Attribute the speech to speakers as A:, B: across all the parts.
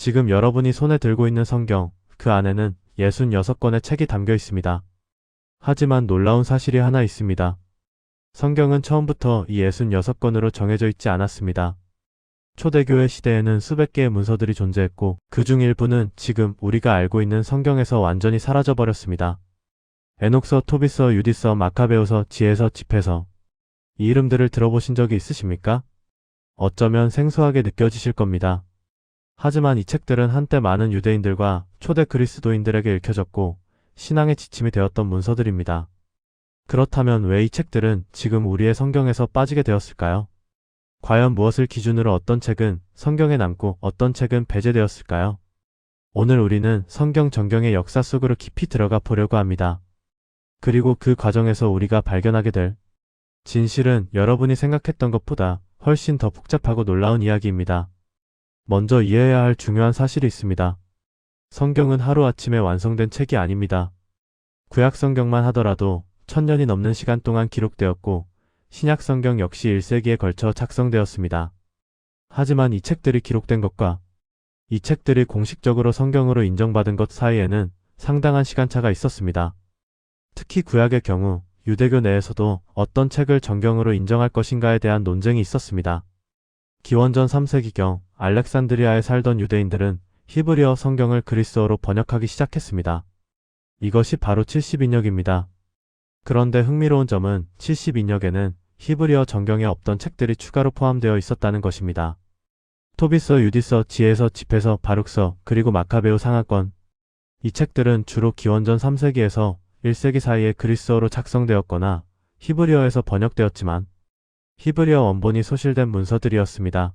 A: 지금 여러분이 손에 들고 있는 성경, 그 안에는 66권의 책이 담겨 있습니다. 하지만 놀라운 사실이 하나 있습니다. 성경은 처음부터 이 66권으로 정해져 있지 않았습니다. 초대교회 시대에는 수백 개의 문서들이 존재했고 그 중 일부는 지금 우리가 알고 있는 성경에서 완전히 사라져 버렸습니다. 에녹서, 토비서, 유디서, 마카베오서, 지혜서, 집회서. 이 이름들을 들어보신 적이 있으십니까? 어쩌면 생소하게 느껴지실 겁니다. 하지만 이 책들은 한때 많은 유대인들과 초대 그리스도인들에게 읽혀졌고 신앙의 지침이 되었던 문서들입니다. 그렇다면 왜 이 책들은 지금 우리의 성경에서 빠지게 되었을까요? 과연 무엇을 기준으로 어떤 책은 성경에 남고 어떤 책은 배제되었을까요? 오늘 우리는 성경 전경의 역사 속으로 깊이 들어가 보려고 합니다. 그리고 그 과정에서 우리가 발견하게 될 진실은 여러분이 생각했던 것보다 훨씬 더 복잡하고 놀라운 이야기입니다. 먼저 이해해야 할 중요한 사실이 있습니다. 성경은 하루아침에 완성된 책이 아닙니다. 구약 성경만 하더라도 1000년이 넘는 시간 동안 기록되었고 신약 성경 역시 1세기에 걸쳐 작성되었습니다. 하지만 이 책들이 기록된 것과 이 책들이 공식적으로 성경으로 인정받은 것 사이에는 상당한 시간차가 있었습니다. 특히 구약의 경우 유대교 내에서도 어떤 책을 정경으로 인정할 것인가에 대한 논쟁이 있었습니다. 기원전 3세기경 알렉산드리아에 살던 유대인들은 히브리어 성경을 그리스어로 번역하기 시작했습니다. 이것이 바로 70인역입니다. 그런데 흥미로운 점은 70인역에는 히브리어 정경에 없던 책들이 추가로 포함되어 있었다는 것입니다. 토비서, 유디서, 지혜서, 집회서, 바룩서, 그리고 마카베오 상하권. 이 책들은 주로 기원전 3세기에서 1세기 사이에 그리스어로 작성되었거나 히브리어에서 번역되었지만 히브리어 원본이 소실된 문서들이었습니다.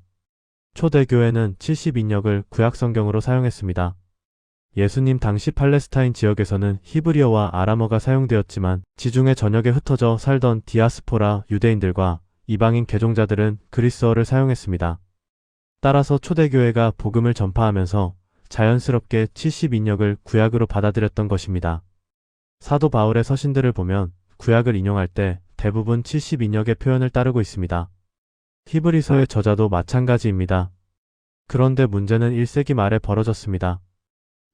A: 초대교회는 70인역을 구약 성경으로 사용했습니다. 예수님 당시 팔레스타인 지역에서는 히브리어와 아람어가 사용되었지만 지중해 전역에 흩어져 살던 디아스포라 유대인들과 이방인 개종자들은 그리스어를 사용했습니다. 따라서 초대교회가 복음을 전파하면서 자연스럽게 70인역을 구약으로 받아들였던 것입니다. 사도 바울의 서신들을 보면 구약을 인용할 때 대부분 70인역의 표현을 따르고 있습니다. 히브리서의 저자도 마찬가지입니다. 그런데 문제는 1세기 말에 벌어졌습니다.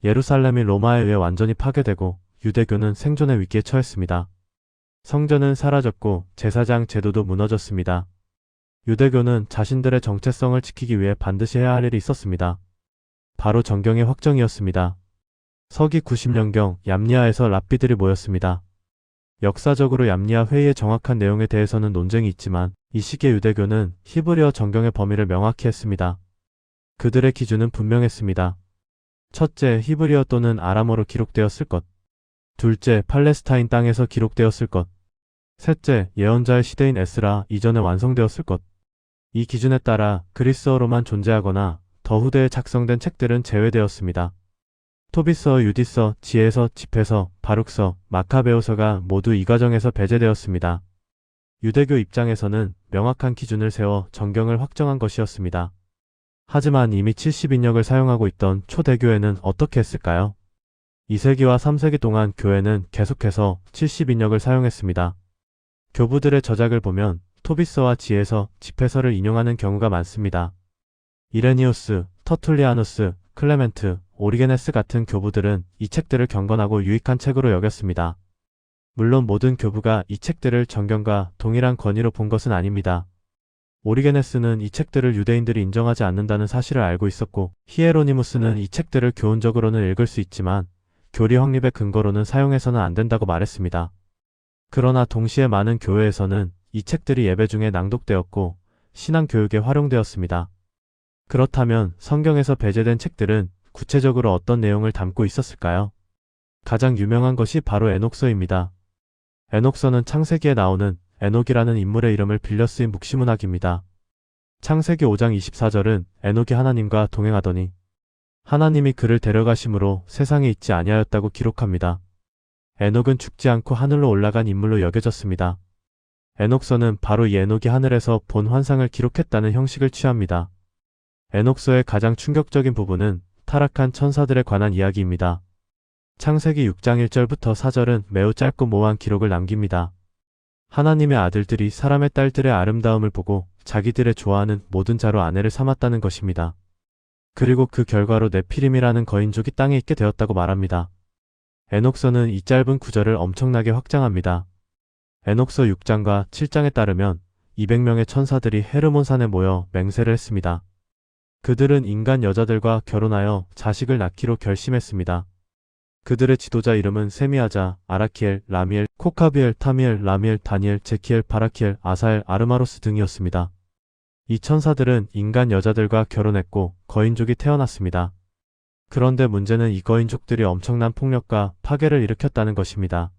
A: 예루살렘이 로마에 의해 완전히 파괴되고 유대교는 생존의 위기에 처했습니다. 성전은 사라졌고 제사장 제도도 무너졌습니다. 유대교는 자신들의 정체성을 지키기 위해 반드시 해야 할 일이 있었습니다. 바로 정경의 확정이었습니다. 서기 90년경 얌니아에서 랍비들이 모였습니다. 역사적으로 얌니아 회의의 정확한 내용에 대해서는 논쟁이 있지만 이 시기의 유대교는 히브리어 정경의 범위를 명확히 했습니다. 그들의 기준은 분명했습니다. 첫째, 히브리어 또는 아람어로 기록되었을 것. 둘째, 팔레스타인 땅에서 기록되었을 것. 셋째, 예언자의 시대인 에스라 이전에 완성되었을 것. 이 기준에 따라 그리스어로만 존재하거나 더 후대에 작성된 책들은 제외되었습니다. 토비서, 유디서, 지혜서, 집회서, 바룩서, 마카베오서가 모두 이 과정에서 배제되었습니다. 유대교 입장에서는 명확한 기준을 세워 정경을 확정한 것이었습니다. 하지만 이미 70인역을 사용하고 있던 초대교회는 어떻게 했을까요? 2세기와 3세기 동안 교회는 계속해서 70인역을 사용했습니다. 교부들의 저작을 보면 토비서와 지혜서, 집회서를 인용하는 경우가 많습니다. 이레니우스, 터툴리아누스, 클레멘트, 오리게네스 같은 교부들은 이 책들을 경건하고 유익한 책으로 여겼습니다. 물론 모든 교부가 이 책들을 정경과 동일한 권위로 본 것은 아닙니다. 오리게네스는 이 책들을 유대인들이 인정하지 않는다는 사실을 알고 있었고 히에로니무스는 이 책들을 교훈적으로는 읽을 수 있지만 교리 확립의 근거로는 사용해서는 안 된다고 말했습니다. 그러나 동시에 많은 교회에서는 이 책들이 예배 중에 낭독되었고 신앙교육에 활용되었습니다. 그렇다면 성경에서 배제된 책들은 구체적으로 어떤 내용을 담고 있었을까요? 가장 유명한 것이 바로 에녹서입니다. 에녹서는 창세기에 나오는 에녹이라는 인물의 이름을 빌려 쓰인 묵시문학입니다. 창세기 5장 24절은 에녹이 하나님과 동행하더니 하나님이 그를 데려가심으로 세상에 있지 아니하였다고 기록합니다. 에녹은 죽지 않고 하늘로 올라간 인물로 여겨졌습니다. 에녹서는 바로 이 에녹이 하늘에서 본 환상을 기록했다는 형식을 취합니다. 에녹서의 가장 충격적인 부분은 타락한 천사들에 관한 이야기입니다. 창세기 6장 1절부터 4절은 매우 짧고 모호한 기록을 남깁니다. 하나님의 아들들이 사람의 딸들의 아름다움을 보고 자기들의 좋아하는 모든 자로 아내를 삼았다는 것입니다. 그리고 그 결과로 네피림이라는 거인족이 땅에 있게 되었다고 말합니다. 에녹서는 이 짧은 구절을 엄청나게 확장합니다. 에녹서 6장과 7장에 따르면 200명의 천사들이 헤르몬산에 모여 맹세를 했습니다. 그들은 인간 여자들과 결혼하여 자식을 낳기로 결심했습니다. 그들의 지도자 이름은 세미아자, 아라키엘, 라미엘, 코카비엘, 타미엘, 라미엘, 다니엘, 제키엘, 바라키엘, 아사엘, 아르마로스 등이었습니다. 이 천사들은 인간 여자들과 결혼했고 거인족이 태어났습니다. 그런데 문제는 이 거인족들이 엄청난 폭력과 파괴를 일으켰다는 것입니다.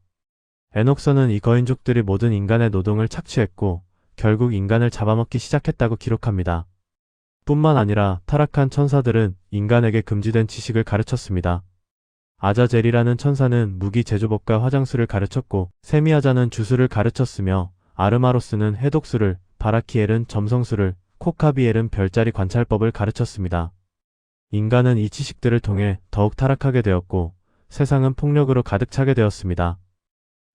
A: 에녹서는 이 거인족들이 모든 인간의 노동을 착취했고 결국 인간을 잡아먹기 시작했다고 기록합니다. 뿐만 아니라 타락한 천사들은 인간에게 금지된 지식을 가르쳤습니다. 아자젤이라는 천사는 무기 제조법과 화장술을 가르쳤고 세미아자는 주술을 가르쳤으며 아르마로스는 해독술을, 바라키엘은 점성술을, 코카비엘은 별자리 관찰법을 가르쳤습니다. 인간은 이 지식들을 통해 더욱 타락하게 되었고 세상은 폭력으로 가득 차게 되었습니다.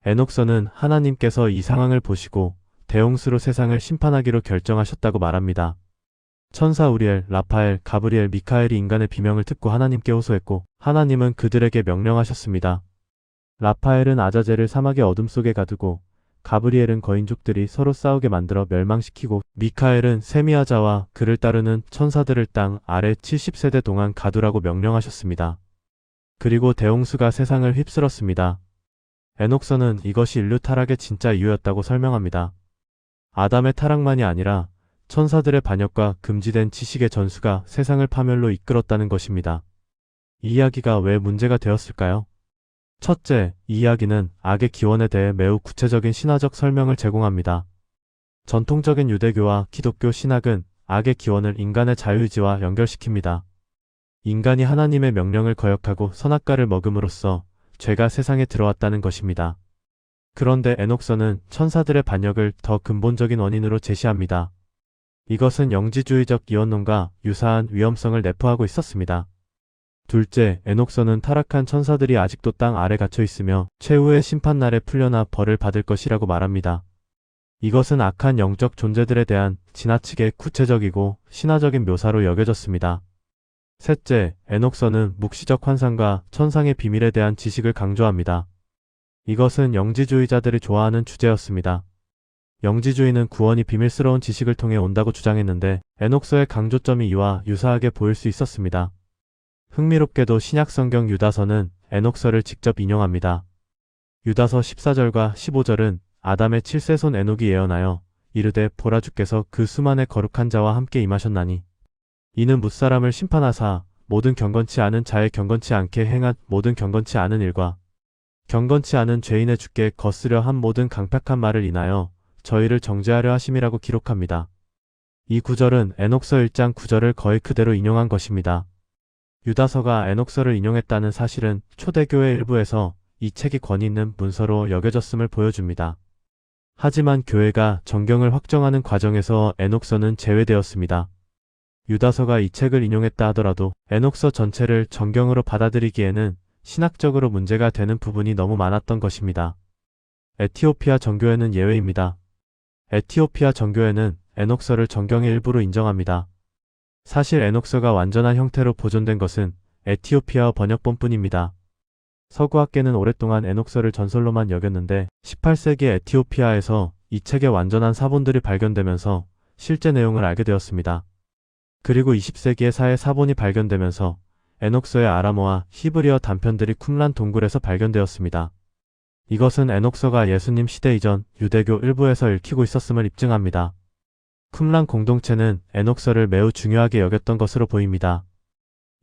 A: 에녹서는 하나님께서 이 상황을 보시고 대홍수로 세상을 심판하기로 결정하셨다고 말합니다. 천사 우리엘, 라파엘, 가브리엘, 미카엘이 인간의 비명을 듣고 하나님께 호소했고 하나님은 그들에게 명령하셨습니다. 라파엘은 아자젤을 사막의 어둠 속에 가두고 가브리엘은 거인족들이 서로 싸우게 만들어 멸망시키고 미카엘은 세미아자와 그를 따르는 천사들을 땅 아래 70세대 동안 가두라고 명령하셨습니다. 그리고 대홍수가 세상을 휩쓸었습니다. 에녹서는 이것이 인류 타락의 진짜 이유였다고 설명합니다. 아담의 타락만이 아니라 천사들의 반역과 금지된 지식의 전수가 세상을 파멸로 이끌었다는 것입니다. 이 이야기가 왜 문제가 되었을까요? 첫째, 이 이야기는 악의 기원에 대해 매우 구체적인 신화적 설명을 제공합니다. 전통적인 유대교와 기독교 신학은 악의 기원을 인간의 자유의지와 연결시킵니다. 인간이 하나님의 명령을 거역하고 선악과를 먹음으로써 죄가 세상에 들어왔다는 것입니다. 그런데 에녹서는 천사들의 반역을 더 근본적인 원인으로 제시합니다. 이것은 영지주의적 이원론과 유사한 위험성을 내포하고 있었습니다. 둘째, 에녹서는 타락한 천사들이 아직도 땅 아래 갇혀 있으며 최후의 심판날에 풀려나 벌을 받을 것이라고 말합니다. 이것은 악한 영적 존재들에 대한 지나치게 구체적이고 신화적인 묘사로 여겨졌습니다. 셋째, 에녹서는 묵시적 환상과 천상의 비밀에 대한 지식을 강조합니다. 이것은 영지주의자들이 좋아하는 주제였습니다. 영지주의는 구원이 비밀스러운 지식을 통해 온다고 주장했는데 에녹서의 강조점이 이와 유사하게 보일 수 있었습니다. 흥미롭게도 신약성경 유다서는 에녹서를 직접 인용합니다. 유다서 14절과 15절은 아담의 7세손 에녹이 예언하여 이르되 보라 주께서 그 수만의 거룩한 자와 함께 임하셨나니 이는 뭇사람을 심판하사 모든 경건치 않은 자의 경건치 않게 행한 모든 경건치 않은 일과 경건치 않은 죄인의 주께 거스려 한 모든 강팍한 말을 인하여 저희를 정죄하려 하심이라고 기록합니다. 이 구절은 에녹서 1장 9절을 거의 그대로 인용한 것입니다. 유다서가 에녹서를 인용했다는 사실은 초대교회 일부에서 이 책이 권위 있는 문서로 여겨졌음을 보여줍니다. 하지만 교회가 정경을 확정하는 과정에서 에녹서는 제외되었습니다. 유다서가 이 책을 인용했다 하더라도 에녹서 전체를 정경으로 받아들이기에는 신학적으로 문제가 되는 부분이 너무 많았던 것입니다. 에티오피아 정교회는 예외입니다. 에티오피아 정교회는 에녹서를 정경의 일부로 인정합니다. 사실 에녹서가 완전한 형태로 보존된 것은 에티오피아 번역본뿐입니다. 서구학계는 오랫동안 에녹서를 전설로만 여겼는데 18세기 에티오피아에서 이 책의 완전한 사본들이 발견되면서 실제 내용을 알게 되었습니다. 그리고 20세기에 사회 사본이 발견되면서 에녹서의 아람어와 히브리어 단편들이 쿰란 동굴에서 발견되었습니다. 이것은 에녹서가 예수님 시대 이전 유대교 일부에서 읽히고 있었음을 입증합니다. 쿰란 공동체는 에녹서를 매우 중요하게 여겼던 것으로 보입니다.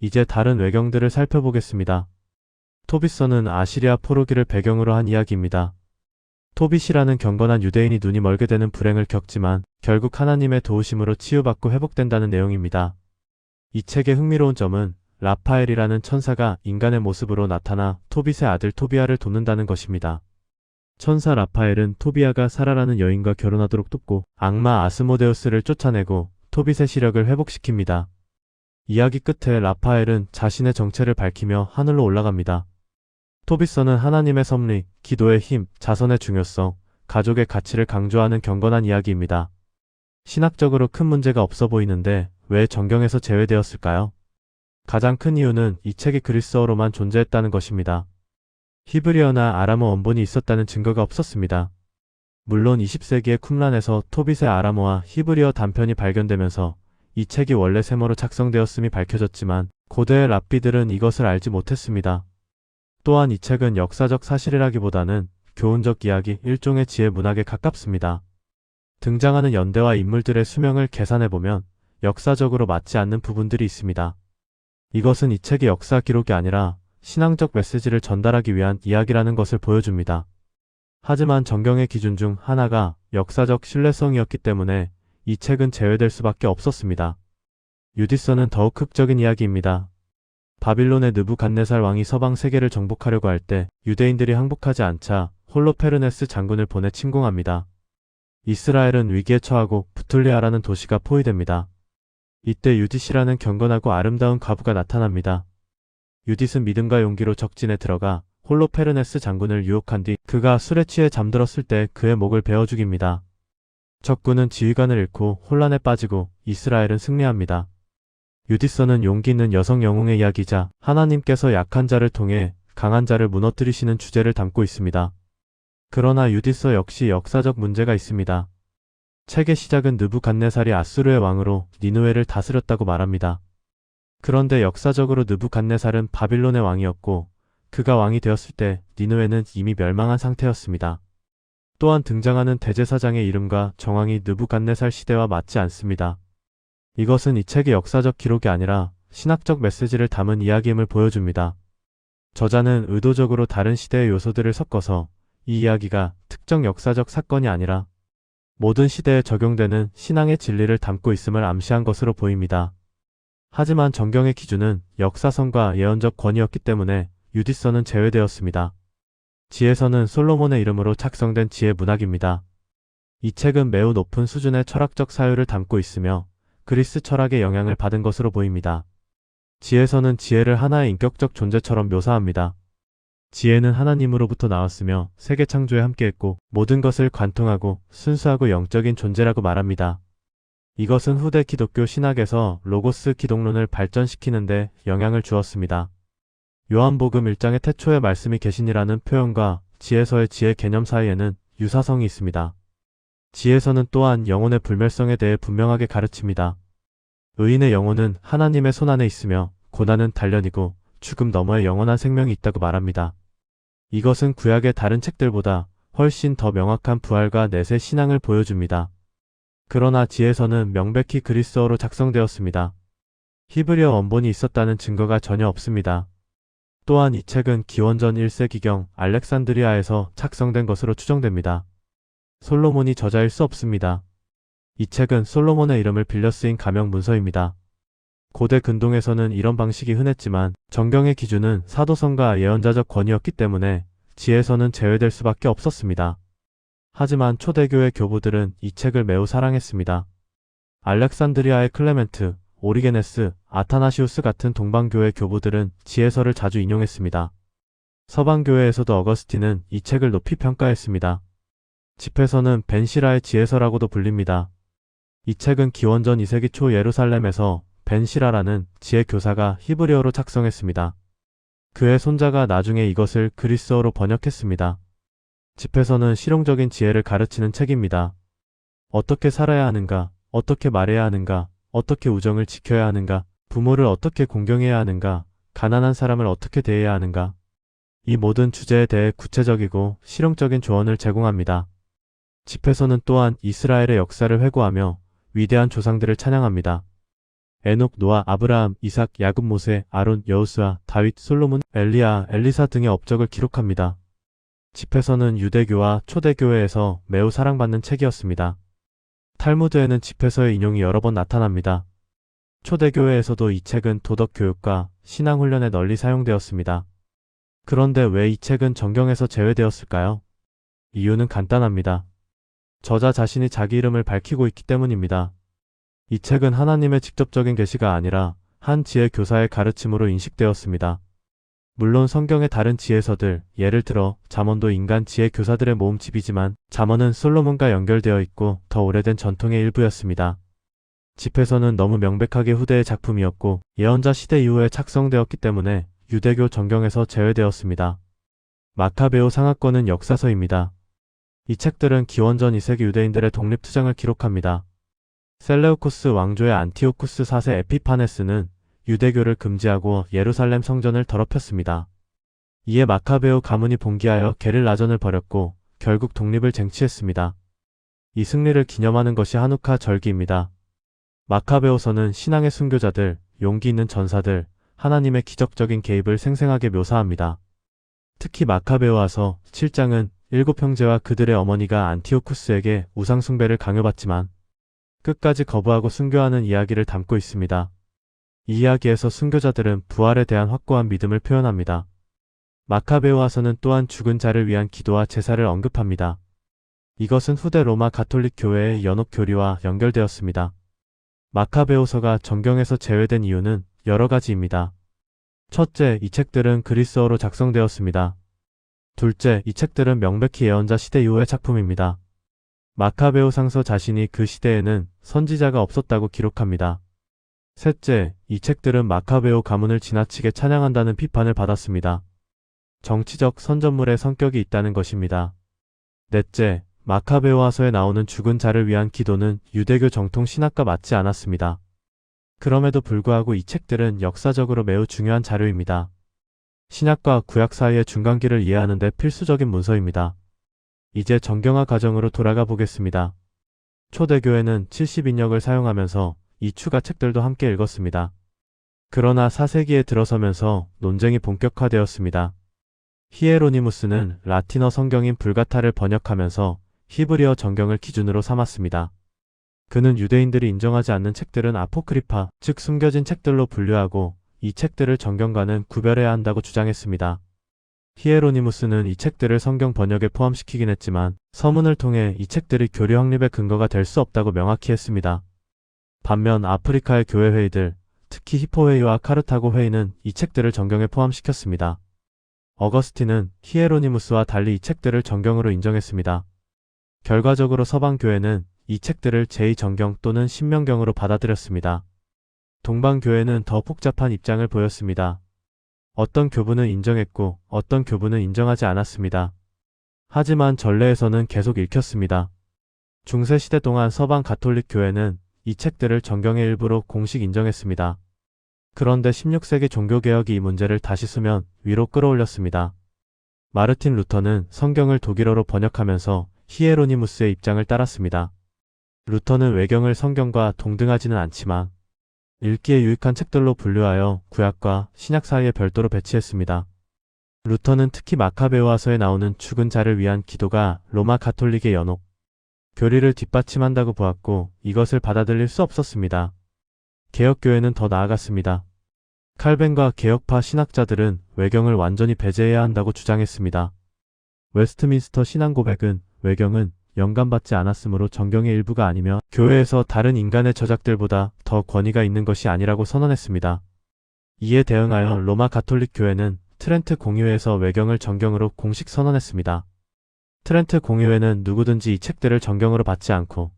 A: 이제 다른 외경들을 살펴보겠습니다. 토빗서는 아시리아 포로기를 배경으로 한 이야기입니다. 토빗이라는 경건한 유대인이 눈이 멀게 되는 불행을 겪지만 결국 하나님의 도우심으로 치유받고 회복된다는 내용입니다. 이 책의 흥미로운 점은 라파엘이라는 천사가 인간의 모습으로 나타나 토빗의 아들 토비아를 돕는다는 것입니다. 천사 라파엘은 토비아가 사라라는 여인과 결혼하도록 돕고 악마 아스모데우스를 쫓아내고 토빗의 시력을 회복시킵니다. 이야기 끝에 라파엘은 자신의 정체를 밝히며 하늘로 올라갑니다. 토빗서는 하나님의 섭리, 기도의 힘, 자선의 중요성, 가족의 가치를 강조하는 경건한 이야기입니다. 신학적으로 큰 문제가 없어 보이는데 왜 정경에서 제외되었을까요? 가장 큰 이유는 이 책이 그리스어로만 존재했다는 것입니다. 히브리어나 아람어 원본이 있었다는 증거가 없었습니다. 물론 20세기의 쿰란에서 토빗의 아람어와 히브리어 단편이 발견되면서 이 책이 원래 세모로 작성되었음이 밝혀졌지만 고대의 랍비들은 이것을 알지 못했습니다. 또한 이 책은 역사적 사실이라기보다는 교훈적 이야기, 일종의 지혜 문학에 가깝습니다. 등장하는 연대와 인물들의 수명을 계산해보면 역사적으로 맞지 않는 부분들이 있습니다. 이것은 이 책이 역사 기록이 아니라 신앙적 메시지를 전달하기 위한 이야기라는 것을 보여줍니다. 하지만 정경의 기준 중 하나가 역사적 신뢰성이었기 때문에 이 책은 제외될 수밖에 없었습니다. 유디서는 더욱 흑적인 이야기입니다. 바빌론의 느부갓네살 왕이 서방 세계를 정복하려고 할 때 유대인들이 항복하지 않자 홀로페르네스 장군을 보내 침공합니다. 이스라엘은 위기에 처하고 부툴리아라는 도시가 포위됩니다. 이때 유딧이라는 경건하고 아름다운 과부가 나타납니다. 유딧은 믿음과 용기로 적진에 들어가 홀로페르네스 장군을 유혹한 뒤 그가 술에 취해 잠들었을 때 그의 목을 베어 죽입니다. 적군은 지휘관을 잃고 혼란에 빠지고 이스라엘은 승리합니다. 유디서는 용기 있는 여성 영웅의 이야기이자 하나님께서 약한 자를 통해 강한 자를 무너뜨리시는 주제를 담고 있습니다. 그러나 유디서 역시 역사적 문제가 있습니다. 책의 시작은 느부갓네살이 아수르의 왕으로 니느웨를 다스렸다고 말합니다. 그런데 역사적으로 느부갓네살은 바빌론의 왕이었고 그가 왕이 되었을 때 니느웨는 이미 멸망한 상태였습니다. 또한 등장하는 대제사장의 이름과 정황이 느부갓네살 시대와 맞지 않습니다. 이것은 이 책의 역사적 기록이 아니라 신학적 메시지를 담은 이야기임을 보여줍니다. 저자는 의도적으로 다른 시대의 요소들을 섞어서 이 이야기가 특정 역사적 사건이 아니라 모든 시대에 적용되는 신앙의 진리를 담고 있음을 암시한 것으로 보입니다. 하지만 정경의 기준은 역사성과 예언적 권위였기 때문에 유디서는 제외되었습니다. 지혜서는 솔로몬의 이름으로 작성된 지혜 문학입니다. 이 책은 매우 높은 수준의 철학적 사유를 담고 있으며 그리스 철학의 영향을 받은 것으로 보입니다. 지혜서는 지혜를 하나의 인격적 존재처럼 묘사합니다. 지혜는 하나님으로부터 나왔으며 세계 창조에 함께했고 모든 것을 관통하고 순수하고 영적인 존재라고 말합니다. 이것은 후대 기독교 신학에서 로고스 기독론을 발전시키는데 영향을 주었습니다. 요한복음 1장의 태초에 말씀이 계시니라는 표현과 지혜서의 지혜 개념 사이에는 유사성이 있습니다. 지혜서는 또한 영혼의 불멸성에 대해 분명하게 가르칩니다. 의인의 영혼은 하나님의 손안에 있으며 고난은 단련이고 죽음 너머에 영원한 생명이 있다고 말합니다. 이것은 구약의 다른 책들보다 훨씬 더 명확한 부활과 내세 신앙을 보여줍니다. 그러나 지혜서는 명백히 그리스어로 작성되었습니다. 히브리어 원본이 있었다는 증거가 전혀 없습니다. 또한 이 책은 기원전 1세기경 알렉산드리아에서 작성된 것으로 추정됩니다. 솔로몬이 저자일 수 없습니다. 이 책은 솔로몬의 이름을 빌려 쓰인 가명 문서입니다. 고대 근동에서는 이런 방식이 흔했지만 정경의 기준은 사도성과 예언자적 권위였기 때문에 지혜서는 제외될 수밖에 없었습니다. 하지만 초대교회 교부들은 이 책을 매우 사랑했습니다. 알렉산드리아의 클레멘트, 오리게네스, 아타나시우스 같은 동방교회 교부들은 지혜서를 자주 인용했습니다. 서방교회에서도 어거스틴은 이 책을 높이 평가했습니다. 집회서는 벤시라의 지혜서라고도 불립니다. 이 책은 기원전 2세기 초 예루살렘에서 벤시라라는 지혜 교사가 히브리어로 작성했습니다. 그의 손자가 나중에 이것을 그리스어로 번역했습니다. 집회서는 실용적인 지혜를 가르치는 책입니다. 어떻게 살아야 하는가, 어떻게 말해야 하는가, 어떻게 우정을 지켜야 하는가, 부모를 어떻게 공경해야 하는가, 가난한 사람을 어떻게 대해야 하는가. 이 모든 주제에 대해 구체적이고 실용적인 조언을 제공합니다. 집회서는 또한 이스라엘의 역사를 회고하며 위대한 조상들을 찬양합니다. 에녹, 노아, 아브라함, 이삭, 야곱, 모세, 아론, 여호수아, 다윗, 솔로몬, 엘리야, 엘리사 등의 업적을 기록합니다. 집회서는 유대교와 초대교회에서 매우 사랑받는 책이었습니다. 탈무드에는 집회서의 인용이 여러 번 나타납니다. 초대교회에서도 이 책은 도덕교육과 신앙훈련에 널리 사용되었습니다. 그런데 왜 이 책은 정경에서 제외되었을까요? 이유는 간단합니다. 저자 자신이 자기 이름을 밝히고 있기 때문입니다. 이 책은 하나님의 직접적인 계시가 아니라 한 지혜 교사의 가르침으로 인식되었습니다. 물론 성경의 다른 지혜서들, 예를 들어 잠언도 인간 지혜 교사들의 모음집이지만 잠언은 솔로몬과 연결되어 있고 더 오래된 전통의 일부였습니다. 집에서는 너무 명백하게 후대의 작품이었고 예언자 시대 이후에 착성되었기 때문에 유대교 정경에서 제외되었습니다. 마카베오 상하권은 역사서입니다. 이 책들은 기원전 2세기 유대인들의 독립투쟁을 기록합니다. 셀레우쿠스 왕조의 안티오쿠스 4세 에피파네스는 유대교를 금지하고 예루살렘 성전을 더럽혔습니다. 이에 마카베오 가문이 봉기하여 게릴라전을 벌였고 결국 독립을 쟁취했습니다. 이 승리를 기념하는 것이 하누카 절기입니다. 마카베오서는 신앙의 순교자들, 용기 있는 전사들, 하나님의 기적적인 개입을 생생하게 묘사합니다. 특히 마카베오아서 7장은 7형제와 그들의 어머니가 안티오쿠스에게 우상숭배를 강요받지만 끝까지 거부하고 순교하는 이야기를 담고 있습니다. 이 이야기에서 순교자들은 부활에 대한 확고한 믿음을 표현합니다. 마카베오아서는 또한 죽은 자를 위한 기도와 제사를 언급합니다. 이것은 후대 로마 가톨릭 교회의 연옥 교리와 연결되었습니다. 마카베오서가 정경에서 제외된 이유는 여러 가지입니다. 첫째, 이 책들은 그리스어로 작성되었습니다. 둘째, 이 책들은 명백히 예언자 시대 이후의 작품입니다. 마카베오 상서 자신이 그 시대에는 선지자가 없었다고 기록합니다. 셋째, 이 책들은 마카베오 가문을 지나치게 찬양한다는 비판을 받았습니다. 정치적 선전물의 성격이 있다는 것입니다. 넷째, 마카베오화서에 나오는 죽은 자를 위한 기도는 유대교 정통 신학과 맞지 않았습니다. 그럼에도 불구하고 이 책들은 역사적으로 매우 중요한 자료입니다. 신약과 구약 사이의 중간기를 이해하는 데 필수적인 문서입니다. 이제 정경화 과정으로 돌아가 보겠습니다. 초대교회는 70인역을 사용하면서 이 추가 책들도 함께 읽었습니다. 그러나 4세기에 들어서면서 논쟁이 본격화되었습니다. 히에로니무스는 라틴어 성경인 불가타를 번역하면서 히브리어 정경을 기준으로 삼았습니다. 그는 유대인들이 인정하지 않는 책들은 아포크리파, 즉 숨겨진 책들로 분류하고 이 책들을 정경과는 구별해야 한다고 주장했습니다. 히에로니무스는 이 책들을 성경 번역에 포함시키긴 했지만 서문을 통해 이 책들이 교리 확립의 근거가 될 수 없다고 명확히 했습니다. 반면 아프리카의 교회 회의들, 특히 히포 회의와 카르타고 회의는 이 책들을 정경에 포함시켰습니다. 어거스틴은 히에로니무스와 달리 이 책들을 정경으로 인정했습니다. 결과적으로 서방교회는 이 책들을 제2정경 또는 신명경으로 받아들였습니다. 동방교회는 더 복잡한 입장을 보였습니다. 어떤 교부는 인정했고 어떤 교부는 인정하지 않았습니다. 하지만 전례에서는 계속 읽혔습니다. 중세시대 동안 서방 가톨릭 교회는 이 책들을 정경의 일부로 공식 인정했습니다. 그런데 16세기 종교개혁이 이 문제를 다시 수면 위로 끌어올렸습니다. 마르틴 루터는 성경을 독일어로 번역하면서 히에로니무스의 입장을 따랐습니다. 루터는 외경을 성경과 동등하지는 않지만 읽기에 유익한 책들로 분류하여 구약과 신약 사이에 별도로 배치했습니다. 루터는 특히 마카베오화서에 나오는 죽은 자를 위한 기도가 로마 가톨릭의 연옥, 교리를 뒷받침한다고 보았고 이것을 받아들일 수 없었습니다. 개혁교회는 더 나아갔습니다. 칼벤과 개혁파 신학자들은 외경을 완전히 배제해야 한다고 주장했습니다. 웨스트민스터 신앙고백은 외경은 영감받지 않았으므로 정경의 일부가 아니며 교회에서 다른 인간의 저작들보다 더 권위가 있는 것이 아니라고 선언했습니다. 이에 대응하여 로마 가톨릭 교회는 트렌트 공의회에서 외경을 정경으로 공식 선언했습니다. 트렌트 공의회는 누구든지 이 책들을 정경으로 받지 않고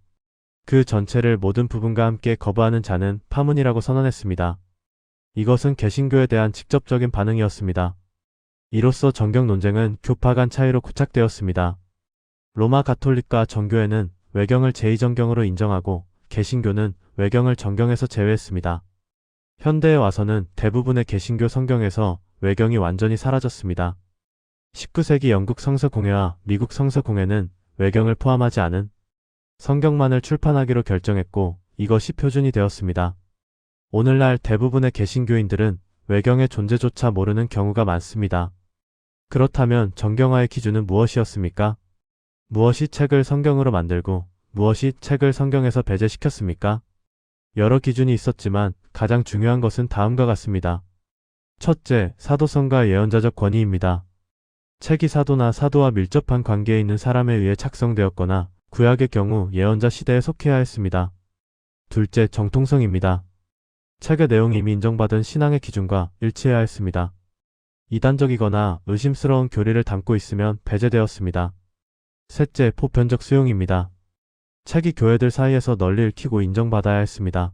A: 그 전체를 모든 부분과 함께 거부하는 자는 파문이라고 선언했습니다. 이것은 개신교에 대한 직접적인 반응이었습니다. 이로써 정경 논쟁은 교파 간 차이로 고착되었습니다. 로마 가톨릭과 정교회는 외경을 제2정경으로 인정하고 개신교는 외경을 정경에서 제외했습니다. 현대에 와서는 대부분의 개신교 성경에서 외경이 완전히 사라졌습니다. 19세기 영국 성서공회와 미국 성서공회는 외경을 포함하지 않은 성경만을 출판하기로 결정했고 이것이 표준이 되었습니다. 오늘날 대부분의 개신교인들은 외경의 존재조차 모르는 경우가 많습니다. 그렇다면 정경화의 기준은 무엇이었습니까? 무엇이 책을 성경으로 만들고 무엇이 책을 성경에서 배제시켰습니까? 여러 기준이 있었지만 가장 중요한 것은 다음과 같습니다. 첫째, 사도성과 예언자적 권위입니다. 책이 사도나 사도와 밀접한 관계에 있는 사람에 의해 작성되었거나 구약의 경우 예언자 시대에 속해야 했습니다. 둘째, 정통성입니다. 책의 내용이 이미 인정받은 신앙의 기준과 일치해야 했습니다. 이단적이거나 의심스러운 교리를 담고 있으면 배제되었습니다. 셋째, 보편적 수용입니다. 책이 교회들 사이에서 널리 읽히고 인정받아야 했습니다.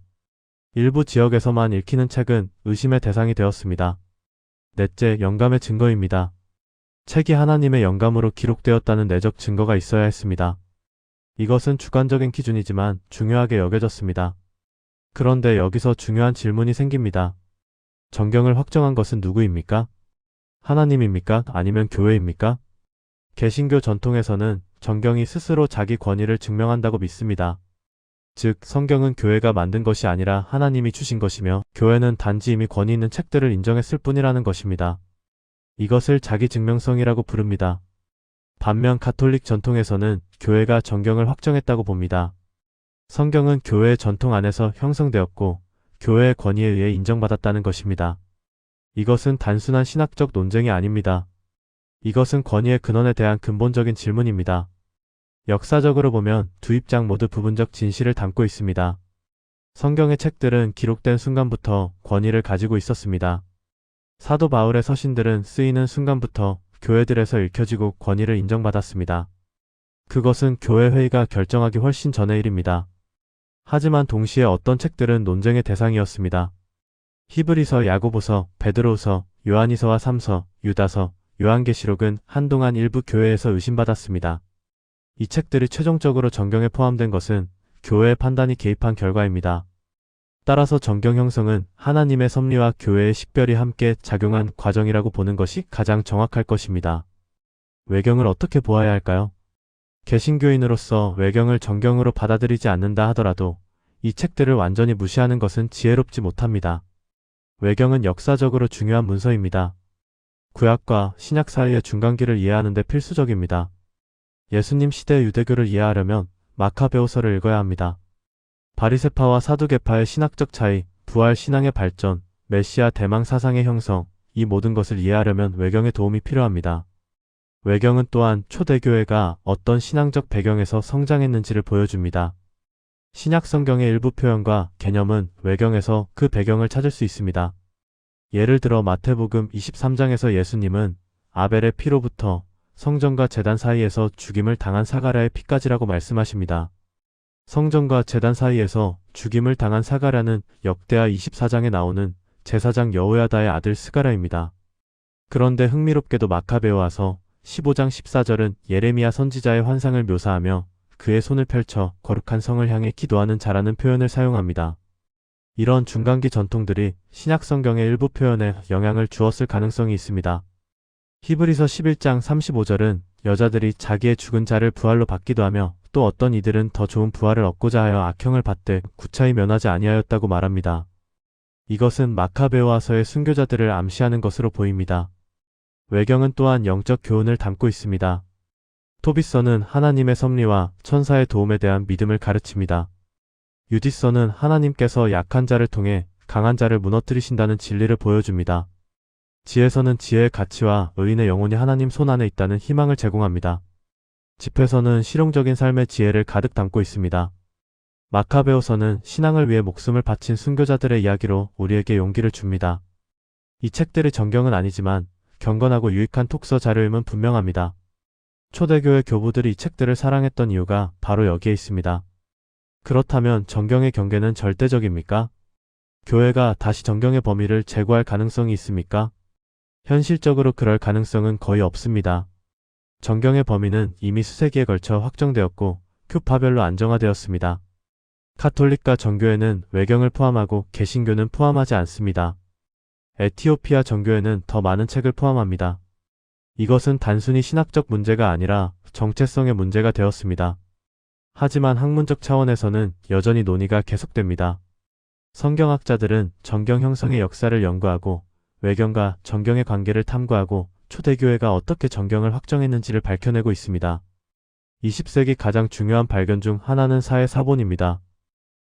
A: 일부 지역에서만 읽히는 책은 의심의 대상이 되었습니다. 넷째, 영감의 증거입니다. 책이 하나님의 영감으로 기록되었다는 내적 증거가 있어야 했습니다. 이것은 주관적인 기준이지만 중요하게 여겨졌습니다. 그런데 여기서 중요한 질문이 생깁니다. 정경을 확정한 것은 누구입니까? 하나님입니까? 아니면 교회입니까? 개신교 전통에서는 정경이 스스로 자기 권위를 증명한다고 믿습니다. 즉, 성경은 교회가 만든 것이 아니라 하나님이 주신 것이며 교회는 단지 이미 권위 있는 책들을 인정했을 뿐이라는 것입니다. 이것을 자기 증명성이라고 부릅니다. 반면 가톨릭 전통에서는 교회가 정경을 확정했다고 봅니다. 성경은 교회의 전통 안에서 형성되었고 교회의 권위에 의해 인정받았다는 것입니다. 이것은 단순한 신학적 논쟁이 아닙니다. 이것은 권위의 근원에 대한 근본적인 질문입니다. 역사적으로 보면 두 입장 모두 부분적 진실을 담고 있습니다. 성경의 책들은 기록된 순간부터 권위를 가지고 있었습니다. 사도 바울의 서신들은 쓰이는 순간부터 교회들에서 읽혀지고 권위를 인정받았습니다. 그것은 교회 회의가 결정하기 훨씬 전의 일입니다. 하지만 동시에 어떤 책들은 논쟁의 대상이었습니다. 히브리서, 야고보서, 베드로후서, 요한이서와 3서, 유다서, 요한계시록은 한동안 일부 교회에서 의심받았습니다. 이 책들이 최종적으로 정경에 포함된 것은 교회의 판단이 개입한 결과입니다. 따라서 정경 형성은 하나님의 섭리와 교회의 식별이 함께 작용한 과정이라고 보는 것이 가장 정확할 것입니다. 외경을 어떻게 보아야 할까요? 개신교인으로서 외경을 정경으로 받아들이지 않는다 하더라도 이 책들을 완전히 무시하는 것은 지혜롭지 못합니다. 외경은 역사적으로 중요한 문서입니다. 구약과 신약 사이의 중간기를 이해하는 데 필수적입니다. 예수님 시대 유대교를 이해하려면 마카베오서를 읽어야 합니다. 바리새파와 사두개파의 신학적 차이, 부활 신앙의 발전, 메시아 대망 사상의 형성, 이 모든 것을 이해하려면 외경의 도움이 필요합니다. 외경은 또한 초대교회가 어떤 신앙적 배경에서 성장했는지를 보여줍니다. 신약 성경의 일부 표현과 개념은 외경에서 그 배경을 찾을 수 있습니다. 예를 들어 마태복음 23장에서 예수님은 아벨의 피로부터 성전과 제단 사이에서 죽임을 당한 사가랴의 피까지라고 말씀하십니다. 성전과 제단 사이에서 죽임을 당한 사가랴는 역대하 24장에 나오는 제사장 여호야다의 아들 스가랴입니다. 그런데 흥미롭게도 마카베오와서 15장 14절은 예레미야 선지자의 환상을 묘사하며 그의 손을 펼쳐 거룩한 성을 향해 기도하는 자라는 표현을 사용합니다. 이런 중간기 전통들이 신약 성경의 일부 표현에 영향을 주었을 가능성이 있습니다. 히브리서 11장 35절은 여자들이 자기의 죽은 자를 부활로 받기도 하며 또 어떤 이들은 더 좋은 부활을 얻고자 하여 악형을 받되 구차히 면하지 아니하였다고 말합니다. 이것은 마카베오와서의 순교자들을 암시하는 것으로 보입니다. 외경은 또한 영적 교훈을 담고 있습니다. 토비서는 하나님의 섭리와 천사의 도움에 대한 믿음을 가르칩니다. 유디서는 하나님께서 약한 자를 통해 강한 자를 무너뜨리신다는 진리를 보여줍니다. 지혜서는 지혜의 가치와 의인의 영혼이 하나님 손 안에 있다는 희망을 제공합니다. 집회서는 실용적인 삶의 지혜를 가득 담고 있습니다. 마카베오서는 신앙을 위해 목숨을 바친 순교자들의 이야기로 우리에게 용기를 줍니다. 이 책들이 정경은 아니지만 경건하고 유익한 독서 자료임은 분명합니다. 초대교회 교부들이 이 책들을 사랑했던 이유가 바로 여기에 있습니다. 그렇다면 정경의 경계는 절대적입니까? 교회가 다시 정경의 범위를 제고할 가능성이 있습니까? 현실적으로 그럴 가능성은 거의 없습니다. 정경의 범위는 이미 수세기에 걸쳐 확정되었고 교파별로 안정화되었습니다. 가톨릭과 정교회는 외경을 포함하고 개신교는 포함하지 않습니다. 에티오피아 정교회는 더 많은 책을 포함합니다. 이것은 단순히 신학적 문제가 아니라 정체성의 문제가 되었습니다. 하지만 학문적 차원에서는 여전히 논의가 계속됩니다. 성경학자들은 정경 형성의 역사를 연구하고 외경과 정경의 관계를 탐구하고 초대교회가 어떻게 정경을 확정했는지를 밝혀내고 있습니다. 20세기 가장 중요한 발견 중 하나는 사해 사본입니다.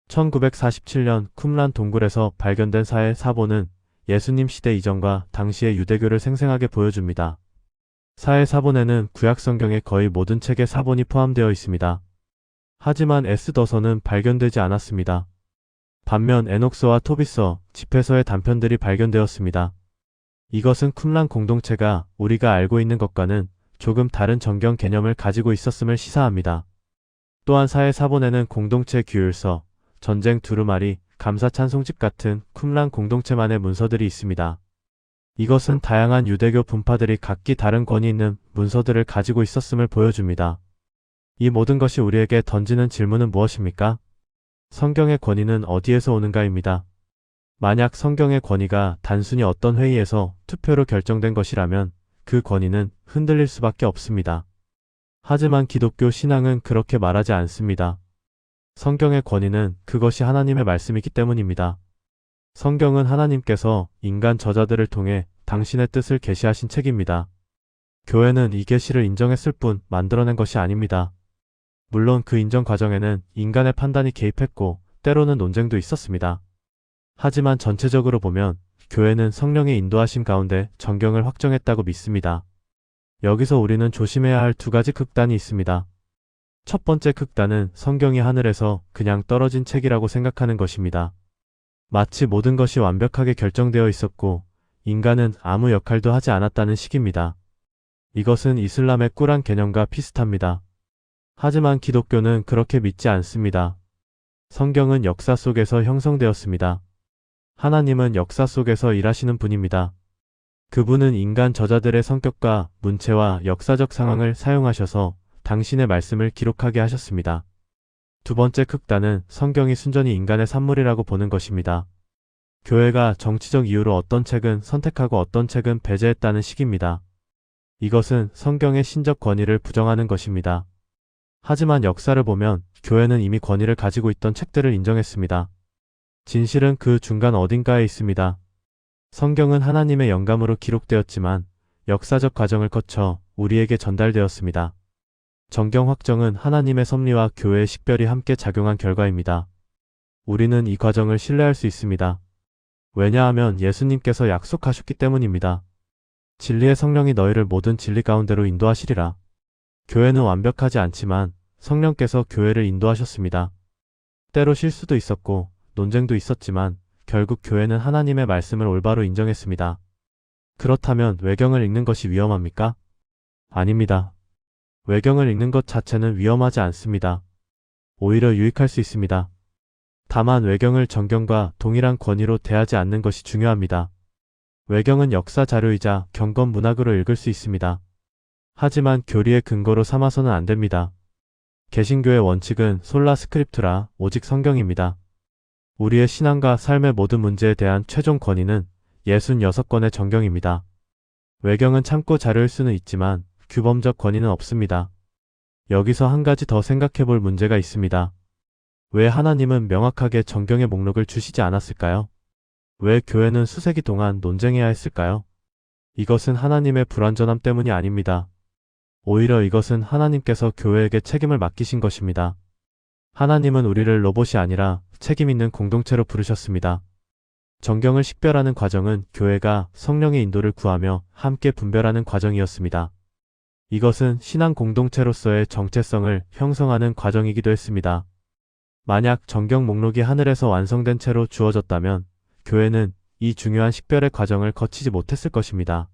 A: 1947년 쿰란 동굴에서 발견된 사해 사본은 예수님 시대 이전과 당시의 유대교를 생생하게 보여줍니다. 사해 사본에는 구약 성경의 거의 모든 책의 사본이 포함되어 있습니다. 하지만 에스더서는 발견되지 않았습니다. 반면 에녹서와 토비서, 집회서의 단편들이 발견되었습니다. 이것은 쿰란 공동체가 우리가 알고 있는 것과는 조금 다른 정경 개념을 가지고 있었음을 시사합니다. 또한 사회사본에는 공동체 규율서, 전쟁 두루마리, 감사 찬송집 같은 쿰란 공동체만의 문서들이 있습니다. 이것은 다양한 유대교 분파들이 각기 다른 권위 있는 문서들을 가지고 있었음을 보여줍니다. 이 모든 것이 우리에게 던지는 질문은 무엇입니까? 성경의 권위는 어디에서 오는가입니다. 만약 성경의 권위가 단순히 어떤 회의에서 투표로 결정된 것이라면 그 권위는 흔들릴 수밖에 없습니다. 하지만 기독교 신앙은 그렇게 말하지 않습니다. 성경의 권위는 그것이 하나님의 말씀이기 때문입니다. 성경은 하나님께서 인간 저자들을 통해 당신의 뜻을 계시하신 책입니다. 교회는 이 계시를 인정했을 뿐 만들어낸 것이 아닙니다. 물론 그 인정 과정에는 인간의 판단이 개입했고 때로는 논쟁도 있었습니다. 하지만 전체적으로 보면 교회는 성령의 인도하심 가운데 정경을 확정했다고 믿습니다. 여기서 우리는 조심해야 할 두 가지 극단이 있습니다. 첫 번째 극단은 성경이 하늘에서 그냥 떨어진 책이라고 생각하는 것입니다. 마치 모든 것이 완벽하게 결정되어 있었고 인간은 아무 역할도 하지 않았다는 식입니다. 이것은 이슬람의 꾸란 개념과 비슷합니다. 하지만 기독교는 그렇게 믿지 않습니다. 성경은 역사 속에서 형성되었습니다. 하나님은 역사 속에서 일하시는 분입니다. 그분은 인간 저자들의 성격과 문체와 역사적 상황을 사용하셔서 당신의 말씀을 기록하게 하셨습니다. 두 번째 극단은 성경이 순전히 인간의 산물이라고 보는 것입니다. 교회가 정치적 이유로 어떤 책은 선택하고 어떤 책은 배제했다는 식입니다. 이것은 성경의 신적 권위를 부정하는 것입니다. 하지만 역사를 보면 교회는 이미 권위를 가지고 있던 책들을 인정했습니다. 진실은 그 중간 어딘가에 있습니다. 성경은 하나님의 영감으로 기록되었지만 역사적 과정을 거쳐 우리에게 전달되었습니다. 정경 확정은 하나님의 섭리와 교회의 식별이 함께 작용한 결과입니다. 우리는 이 과정을 신뢰할 수 있습니다. 왜냐하면 예수님께서 약속하셨기 때문입니다. 진리의 성령이 너희를 모든 진리 가운데로 인도하시리라. 교회는 완벽하지 않지만 성령께서 교회를 인도하셨습니다. 때로 실수도 있었고 논쟁도 있었지만 결국 교회는 하나님의 말씀을 올바로 인정했습니다. 그렇다면 외경을 읽는 것이 위험합니까? 아닙니다. 외경을 읽는 것 자체는 위험하지 않습니다. 오히려 유익할 수 있습니다. 다만 외경을 정경과 동일한 권위로 대하지 않는 것이 중요합니다. 외경은 역사 자료이자 경건 문학으로 읽을 수 있습니다. 하지만 교리의 근거로 삼아서는 안 됩니다. 개신교의 원칙은 솔라 스크립투라, 오직 성경입니다. 우리의 신앙과 삶의 모든 문제에 대한 최종 권위는 66권의 정경입니다. 외경은 참고 자료일 수는 있지만 규범적 권위는 없습니다. 여기서 한 가지 더 생각해 볼 문제가 있습니다. 왜 하나님은 명확하게 정경의 목록을 주시지 않았을까요? 왜 교회는 수세기 동안 논쟁해야 했을까요? 이것은 하나님의 불완전함 때문이 아닙니다. 오히려 이것은 하나님께서 교회에게 책임을 맡기신 것입니다. 하나님은 우리를 로봇이 아니라 책임 있는 공동체로 부르셨습니다. 정경을 식별하는 과정은 교회가 성령의 인도를 구하며 함께 분별하는 과정이었습니다. 이것은 신앙 공동체로서의 정체성을 형성하는 과정이기도 했습니다. 만약 정경 목록이 하늘에서 완성된 채로 주어졌다면 교회는 이 중요한 식별의 과정을 거치지 못했을 것입니다.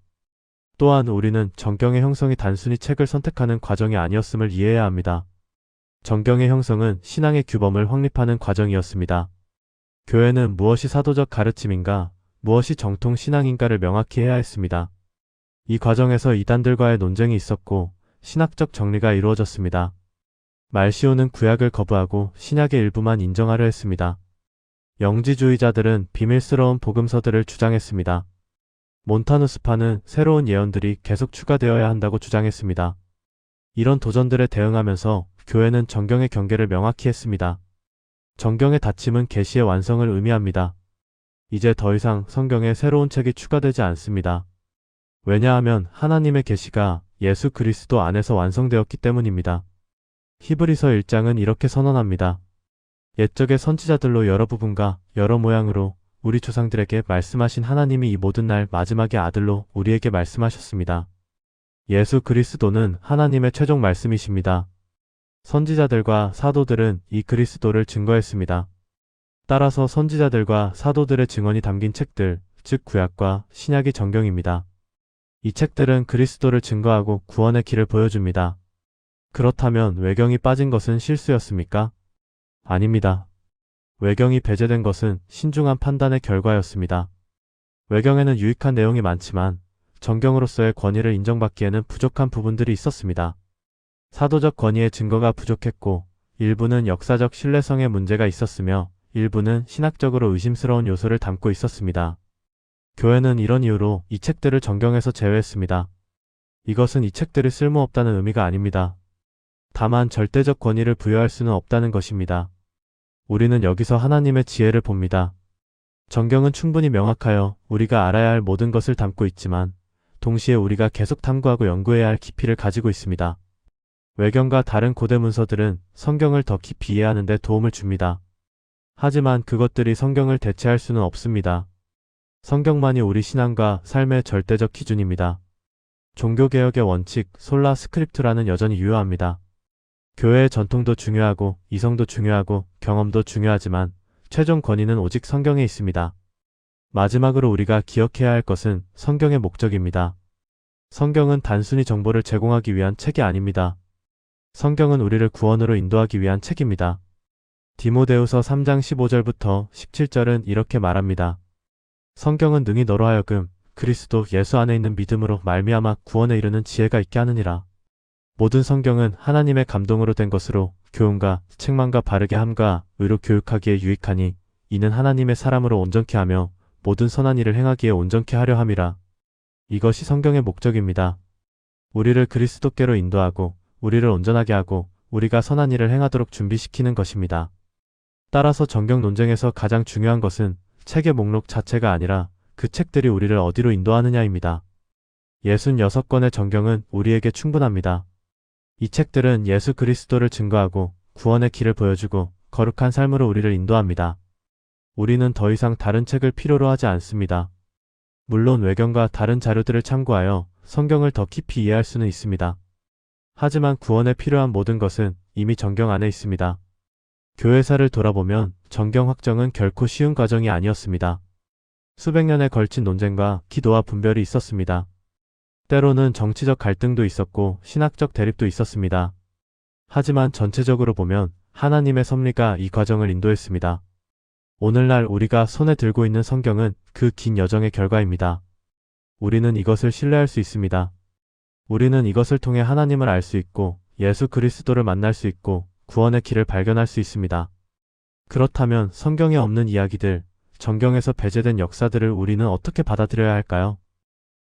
A: 또한 우리는 정경의 형성이 단순히 책을 선택하는 과정이 아니었음을 이해해야 합니다. 정경의 형성은 신앙의 규범을 확립하는 과정이었습니다. 교회는 무엇이 사도적 가르침인가, 무엇이 정통 신앙인가를 명확히 해야 했습니다. 이 과정에서 이단들과의 논쟁이 있었고 신학적 정리가 이루어졌습니다. 말시오는 구약을 거부하고 신약의 일부만 인정하려 했습니다. 영지주의자들은 비밀스러운 복음서들을 주장했습니다. 몬타누스파는 새로운 예언들이 계속 추가되어야 한다고 주장했습니다. 이런 도전들에 대응하면서 교회는 정경의 경계를 명확히 했습니다. 정경의 닫힘은 계시의 완성을 의미합니다. 이제 더 이상 성경에 새로운 책이 추가되지 않습니다. 왜냐하면 하나님의 계시가 예수 그리스도 안에서 완성되었기 때문입니다. 히브리서 1장은 이렇게 선언합니다. 옛적의 선지자들로 여러 부분과 여러 모양으로 우리 조상들에게 말씀하신 하나님이 이 모든 날 마지막의 아들로 우리에게 말씀하셨습니다. 예수 그리스도는 하나님의 최종 말씀이십니다. 선지자들과 사도들은 이 그리스도를 증거했습니다. 따라서 선지자들과 사도들의 증언이 담긴 책들, 즉 구약과 신약이 정경입니다. 이 책들은 그리스도를 증거하고 구원의 길을 보여줍니다. 그렇다면 외경이 빠진 것은 실수였습니까? 아닙니다. 외경이 배제된 것은 신중한 판단의 결과였습니다. 외경에는 유익한 내용이 많지만 정경으로서의 권위를 인정받기에는 부족한 부분들이 있었습니다. 사도적 권위의 증거가 부족했고 일부는 역사적 신뢰성에 문제가 있었으며 일부는 신학적으로 의심스러운 요소를 담고 있었습니다. 교회는 이런 이유로 이 책들을 정경에서 제외했습니다. 이것은 이 책들이 쓸모없다는 의미가 아닙니다. 다만 절대적 권위를 부여할 수는 없다는 것입니다. 우리는 여기서 하나님의 지혜를 봅니다. 정경은 충분히 명확하여 우리가 알아야 할 모든 것을 담고 있지만 동시에 우리가 계속 탐구하고 연구해야 할 깊이를 가지고 있습니다. 외경과 다른 고대 문서들은 성경을 더 깊이 이해하는 데 도움을 줍니다. 하지만 그것들이 성경을 대체할 수는 없습니다. 성경만이 우리 신앙과 삶의 절대적 기준입니다. 종교개혁의 원칙, 솔라 스크립투라는 여전히 유효합니다. 교회의 전통도 중요하고 이성도 중요하고 경험도 중요하지만 최종 권위는 오직 성경에 있습니다. 마지막으로 우리가 기억해야 할 것은 성경의 목적입니다. 성경은 단순히 정보를 제공하기 위한 책이 아닙니다. 성경은 우리를 구원으로 인도하기 위한 책입니다. 디모데후서 3장 15절부터 17절은 이렇게 말합니다. 성경은 능히 너로 하여금 그리스도 예수 안에 있는 믿음으로 말미암아 구원에 이르는 지혜가 있게 하느니라. 모든 성경은 하나님의 감동으로 된 것으로 교훈과 책망과 바르게 함과 의로 교육하기에 유익하니 이는 하나님의 사람으로 온전케 하며 모든 선한 일을 행하기에 온전케 하려 함이라. 이것이 성경의 목적입니다. 우리를 그리스도께로 인도하고 우리를 온전하게 하고 우리가 선한 일을 행하도록 준비시키는 것입니다. 따라서 정경 논쟁에서 가장 중요한 것은 책의 목록 자체가 아니라 그 책들이 우리를 어디로 인도하느냐입니다. 66권의 정경은 우리에게 충분합니다. 이 책들은 예수 그리스도를 증거하고 구원의 길을 보여주고 거룩한 삶으로 우리를 인도합니다. 우리는 더 이상 다른 책을 필요로 하지 않습니다. 물론 외경과 다른 자료들을 참고하여 성경을 더 깊이 이해할 수는 있습니다. 하지만 구원에 필요한 모든 것은 이미 정경 안에 있습니다. 교회사를 돌아보면 정경 확정은 결코 쉬운 과정이 아니었습니다. 수백 년에 걸친 논쟁과 기도와 분별이 있었습니다. 때로는 정치적 갈등도 있었고 신학적 대립도 있었습니다. 하지만 전체적으로 보면 하나님의 섭리가 이 과정을 인도했습니다. 오늘날 우리가 손에 들고 있는 성경은 그 긴 여정의 결과입니다. 우리는 이것을 신뢰할 수 있습니다. 우리는 이것을 통해 하나님을 알 수 있고 예수 그리스도를 만날 수 있고 구원의 길을 발견할 수 있습니다. 그렇다면 성경에 없는 이야기들, 정경에서 배제된 역사들을 우리는 어떻게 받아들여야 할까요?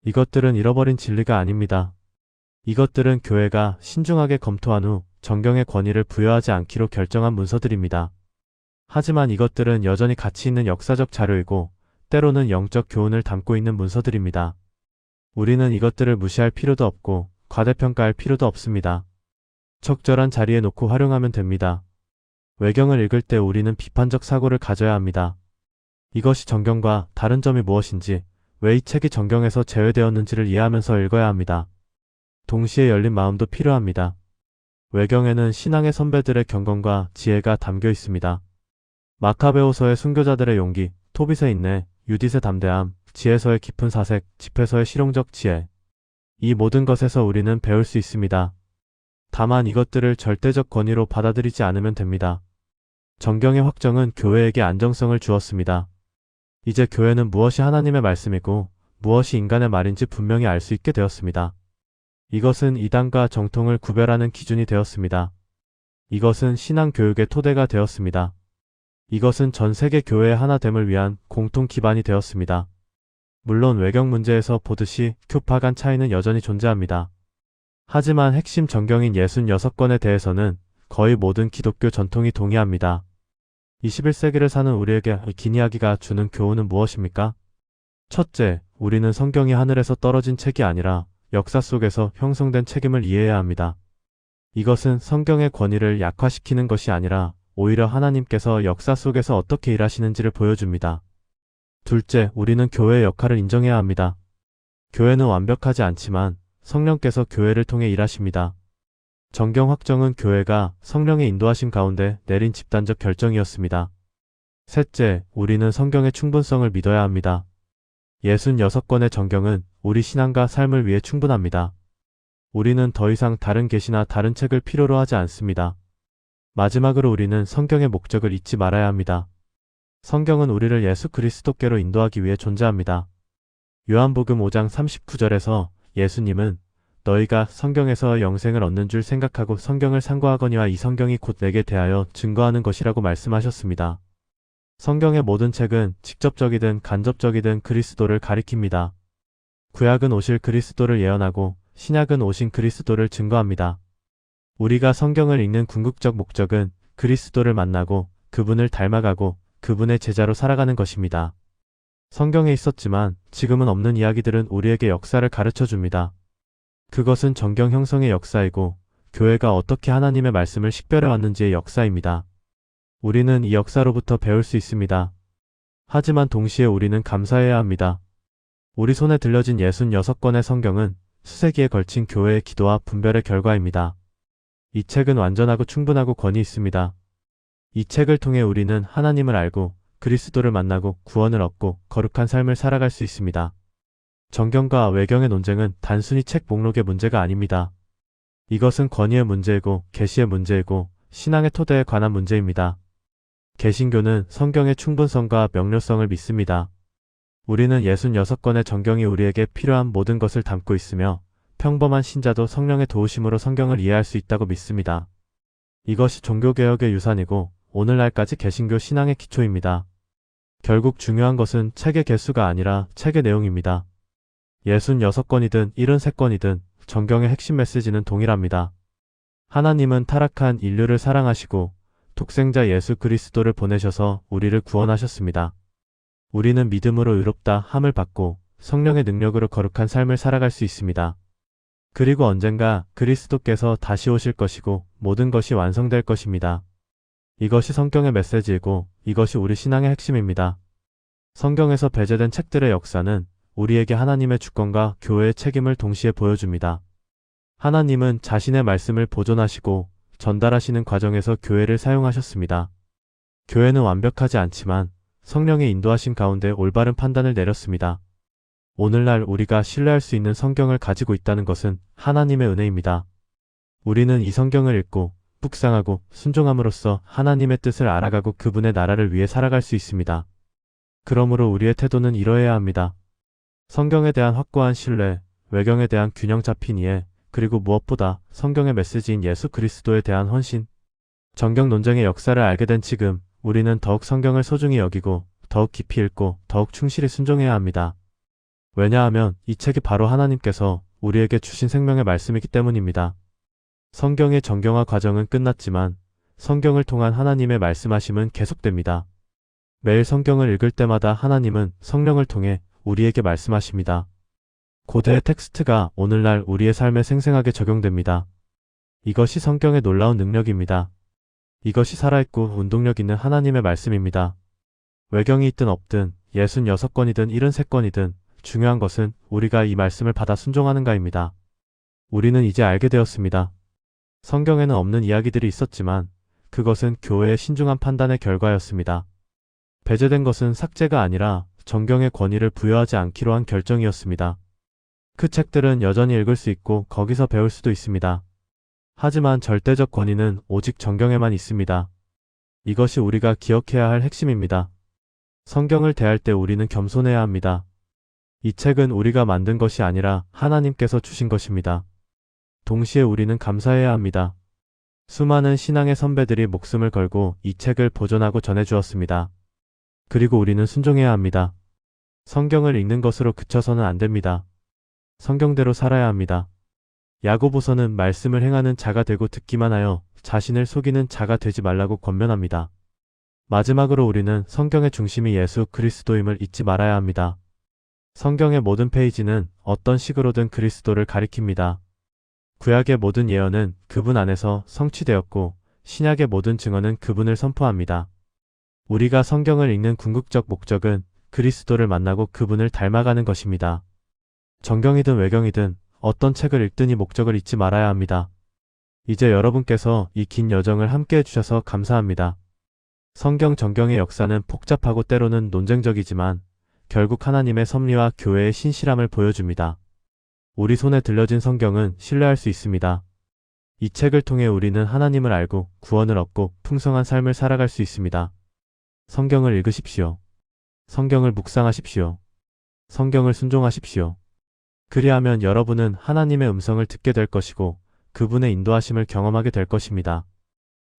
A: 이것들은 잃어버린 진리가 아닙니다. 이것들은 교회가 신중하게 검토한 후 정경의 권위를 부여하지 않기로 결정한 문서들입니다. 하지만 이것들은 여전히 가치 있는 역사적 자료이고 때로는 영적 교훈을 담고 있는 문서들입니다. 우리는 이것들을 무시할 필요도 없고 과대평가할 필요도 없습니다. 적절한 자리에 놓고 활용하면 됩니다. 외경을 읽을 때 우리는 비판적 사고를 가져야 합니다. 이것이 정경과 다른 점이 무엇인지, 왜 이 책이 정경에서 제외되었는지를 이해하면서 읽어야 합니다. 동시에 열린 마음도 필요합니다. 외경에는 신앙의 선배들의 경건과 지혜가 담겨 있습니다. 마카베오서의 순교자들의 용기, 토빗의 인내, 유딧의 담대함, 지혜서의 깊은 사색, 집회서의 실용적 지혜. 이 모든 것에서 우리는 배울 수 있습니다. 다만 이것들을 절대적 권위로 받아들이지 않으면 됩니다. 정경의 확정은 교회에게 안정성을 주었습니다. 이제 교회는 무엇이 하나님의 말씀이고 무엇이 인간의 말인지 분명히 알 수 있게 되었습니다. 이것은 이단과 정통을 구별하는 기준이 되었습니다. 이것은 신앙 교육의 토대가 되었습니다. 이것은 전 세계 교회의 하나됨을 위한 공통 기반이 되었습니다. 물론 외경 문제에서 보듯이 교파 간 차이는 여전히 존재합니다. 하지만 핵심 정경인 66권에 대해서는 거의 모든 기독교 전통이 동의합니다. 21세기를 사는 우리에게 긴 이야기가 주는 교훈은 무엇입니까? 첫째, 우리는 성경이 하늘에서 떨어진 책이 아니라 역사 속에서 형성된 책임을 이해해야 합니다. 이것은 성경의 권위를 약화시키는 것이 아니라 오히려 하나님께서 역사 속에서 어떻게 일하시는지를 보여줍니다. 둘째, 우리는 교회의 역할을 인정해야 합니다. 교회는 완벽하지 않지만 성령께서 교회를 통해 일하십니다. 정경 확정은 교회가 성령의 인도하심 가운데 내린 집단적 결정이었습니다. 셋째, 우리는 성경의 충분성을 믿어야 합니다. 66권의 정경은 우리 신앙과 삶을 위해 충분합니다. 우리는 더 이상 다른 계시나 다른 책을 필요로 하지 않습니다. 마지막으로 우리는 성경의 목적을 잊지 말아야 합니다. 성경은 우리를 예수 그리스도께로 인도하기 위해 존재합니다. 요한복음 5장 39절에서 예수님은 너희가 성경에서 영생을 얻는 줄 생각하고 성경을 상고하거니와 이 성경이 곧 내게 대하여 증거하는 것이라고 말씀하셨습니다. 성경의 모든 책은 직접적이든 간접적이든 그리스도를 가리킵니다. 구약은 오실 그리스도를 예언하고 신약은 오신 그리스도를 증거합니다. 우리가 성경을 읽는 궁극적 목적은 그리스도를 만나고 그분을 닮아가고 그분의 제자로 살아가는 것입니다. 성경에 있었지만 지금은 없는 이야기들은 우리에게 역사를 가르쳐 줍니다. 그것은 정경 형성의 역사이고 교회가 어떻게 하나님의 말씀을 식별해 왔는지의 역사입니다. 우리는 이 역사로부터 배울 수 있습니다. 하지만 동시에 우리는 감사해야 합니다. 우리 손에 들려진 66권의 성경은 수세기에 걸친 교회의 기도와 분별의 결과입니다. 이 책은 완전하고 충분하고 권위 있습니다. 이 책을 통해 우리는 하나님을 알고 그리스도를 만나고 구원을 얻고 거룩한 삶을 살아갈 수 있습니다. 정경과 외경의 논쟁은 단순히 책 목록의 문제가 아닙니다. 이것은 권위의 문제이고 계시의 문제이고 신앙의 토대에 관한 문제입니다. 개신교는 성경의 충분성과 명료성을 믿습니다. 우리는 66권의 정경이 우리에게 필요한 모든 것을 담고 있으며 평범한 신자도 성령의 도우심으로 성경을 이해할 수 있다고 믿습니다. 이것이 종교개혁의 유산이고 오늘날까지 개신교 신앙의 기초입니다. 결국 중요한 것은 책의 개수가 아니라 책의 내용입니다. 66권이든 73권이든 정경의 핵심 메시지는 동일합니다. 하나님은 타락한 인류를 사랑하시고 독생자 예수 그리스도를 보내셔서 우리를 구원하셨습니다. 우리는 믿음으로 의롭다 함을 받고 성령의 능력으로 거룩한 삶을 살아갈 수 있습니다. 그리고 언젠가 그리스도께서 다시 오실 것이고 모든 것이 완성될 것입니다. 이것이 성경의 메시지이고 이것이 우리 신앙의 핵심입니다. 성경에서 배제된 책들의 역사는 우리에게 하나님의 주권과 교회의 책임을 동시에 보여줍니다. 하나님은 자신의 말씀을 보존하시고 전달하시는 과정에서 교회를 사용하셨습니다. 교회는 완벽하지 않지만 성령의 인도하심 가운데 올바른 판단을 내렸습니다. 오늘날 우리가 신뢰할 수 있는 성경을 가지고 있다는 것은 하나님의 은혜입니다. 우리는 이 성경을 읽고 묵상하고 순종함으로써 하나님의 뜻을 알아가고 그분의 나라를 위해 살아갈 수 있습니다. 그러므로 우리의 태도는 이러해야 합니다. 성경에 대한 확고한 신뢰, 외경에 대한 균형 잡힌 이해, 그리고 무엇보다 성경의 메시지인 예수 그리스도에 대한 헌신. 정경 논쟁의 역사를 알게 된 지금 우리는 더욱 성경을 소중히 여기고 더욱 깊이 읽고 더욱 충실히 순종해야 합니다. 왜냐하면 이 책이 바로 하나님께서 우리에게 주신 생명의 말씀이기 때문입니다. 성경의 정경화 과정은 끝났지만 성경을 통한 하나님의 말씀하심은 계속됩니다. 매일 성경을 읽을 때마다 하나님은 성령을 통해 우리에게 말씀하십니다. 고대의 텍스트가 오늘날 우리의 삶에 생생하게 적용됩니다. 이것이 성경의 놀라운 능력입니다. 이것이 살아있고 운동력 있는 하나님의 말씀입니다. 외경이 있든 없든 66권이든 73권이든 중요한 것은 우리가 이 말씀을 받아 순종하는가입니다. 우리는 이제 알게 되었습니다. 성경에는 없는 이야기들이 있었지만 그것은 교회의 신중한 판단의 결과였습니다. 배제된 것은 삭제가 아니라 정경의 권위를 부여하지 않기로 한 결정이었습니다. 그 책들은 여전히 읽을 수 있고 거기서 배울 수도 있습니다. 하지만 절대적 권위는 오직 정경에만 있습니다. 이것이 우리가 기억해야 할 핵심입니다. 성경을 대할 때 우리는 겸손해야 합니다. 이 책은 우리가 만든 것이 아니라 하나님께서 주신 것입니다. 동시에 우리는 감사해야 합니다. 수많은 신앙의 선배들이 목숨을 걸고 이 책을 보존하고 전해주었습니다. 그리고 우리는 순종해야 합니다. 성경을 읽는 것으로 그쳐서는 안 됩니다. 성경대로 살아야 합니다. 야고보서는 말씀을 행하는 자가 되고 듣기만 하여 자신을 속이는 자가 되지 말라고 권면합니다. 마지막으로 우리는 성경의 중심이 예수 그리스도임을 잊지 말아야 합니다. 성경의 모든 페이지는 어떤 식으로든 그리스도를 가리킵니다. 구약의 모든 예언은 그분 안에서 성취되었고 신약의 모든 증언은 그분을 선포합니다. 우리가 성경을 읽는 궁극적 목적은 그리스도를 만나고 그분을 닮아가는 것입니다. 정경이든 외경이든 어떤 책을 읽든 이 목적을 잊지 말아야 합니다. 이제 여러분께서 이 긴 여정을 함께 해주셔서 감사합니다. 성경 정경의 역사는 복잡하고 때로는 논쟁적이지만 결국 하나님의 섭리와 교회의 신실함을 보여줍니다. 우리 손에 들려진 성경은 신뢰할 수 있습니다. 이 책을 통해 우리는 하나님을 알고 구원을 얻고 풍성한 삶을 살아갈 수 있습니다. 성경을 읽으십시오. 성경을 묵상하십시오. 성경을 순종하십시오. 그리하면 여러분은 하나님의 음성을 듣게 될 것이고 그분의 인도하심을 경험하게 될 것입니다.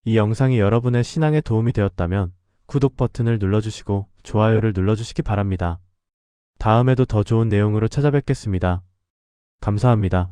A: 이 영상이 여러분의 신앙에 도움이 되었다면 구독 버튼을 눌러주시고 좋아요를 눌러주시기 바랍니다. 다음에도 더 좋은 내용으로 찾아뵙겠습니다. 감사합니다.